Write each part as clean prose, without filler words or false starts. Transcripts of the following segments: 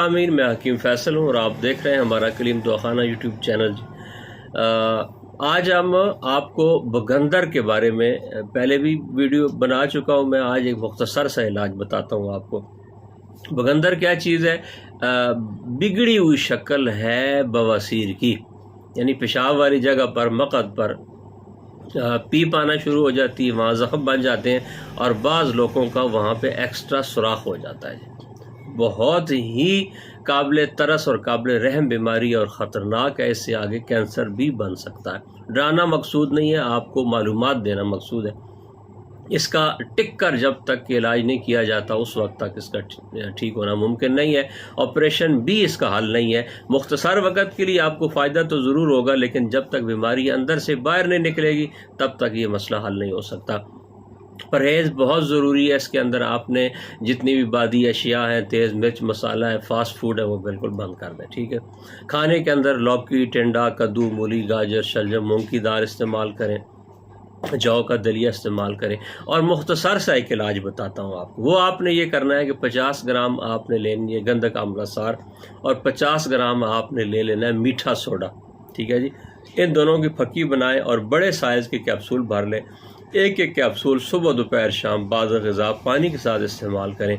سامعین، میں حکیم فیصل ہوں اور آپ دیکھ رہے ہیں ہمارا کلیم دواخانہ یوٹیوب چینل۔ آج ہم آپ کو بگندر کے بارے میں پہلے بھی ویڈیو بنا چکا ہوں میں، آج ایک مختصر سا علاج بتاتا ہوں آپ کو۔ بگندر کیا چیز ہے؟ بگڑی ہوئی شکل ہے بواسیر کی، یعنی پیشاب والی جگہ پر مقعد پر پیپ آنا شروع ہو جاتی ہے، وہاں زخم بن جاتے ہیں اور بعض لوگوں کا وہاں پہ ایکسٹرا سوراخ ہو جاتا ہے۔ بہت ہی قابل ترس اور قابل رحم بیماری اور خطرناک ہے، اس سے آگے کینسر بھی بن سکتا ہے۔ ڈرانا مقصود نہیں ہے، آپ کو معلومات دینا مقصود ہے۔ اس کا ٹک کر جب تک علاج نہیں کیا جاتا اس وقت تک اس کا ٹھیک ہونا ممکن نہیں ہے۔ آپریشن بھی اس کا حل نہیں ہے۔ مختصر وقت کے لیے آپ کو فائدہ تو ضرور ہوگا، لیکن جب تک بیماری اندر سے باہر نہیں نکلے گی تب تک یہ مسئلہ حل نہیں ہو سکتا۔ پرہیز بہت ضروری ہے، اس کے اندر آپ نے جتنی بھی بادی اشیاء ہیں، تیز مرچ مسالہ ہے، فاسٹ فوڈ ہے، وہ بالکل بند کر دیں، ٹھیک ہے۔ کھانے کے اندر لوکی، ٹنڈا، کدو، مولی، گاجر، شلجم، مونگ کی دال استعمال کریں، جو کا دلیہ استعمال کریں۔ اور مختصر سا ایک علاج بتاتا ہوں آپ کو، وہ آپ نے یہ کرنا ہے کہ 50 گرام آپ نے لینی ہے گندک آملہ سار اور 50 گرام آپ نے لے لینا ہے میٹھا سوڈا، ٹھیک ہے جی۔ ان دونوں کی پھکی بنائیں اور بڑے سائز کے کیپسول بھر لیں۔ ایک ایک کیپسول صبح دوپہر شام بعد غذا پانی کے ساتھ استعمال کریں۔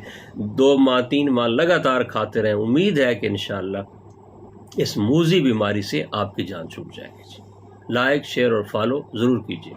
2 ماہ 3 ماہ لگاتار کھاتے رہیں۔ امید ہے کہ انشاءاللہ اس موذی بیماری سے آپ کی جان چھوٹ جائے گی۔ لائک، شیئر اور فالو ضرور کیجیے۔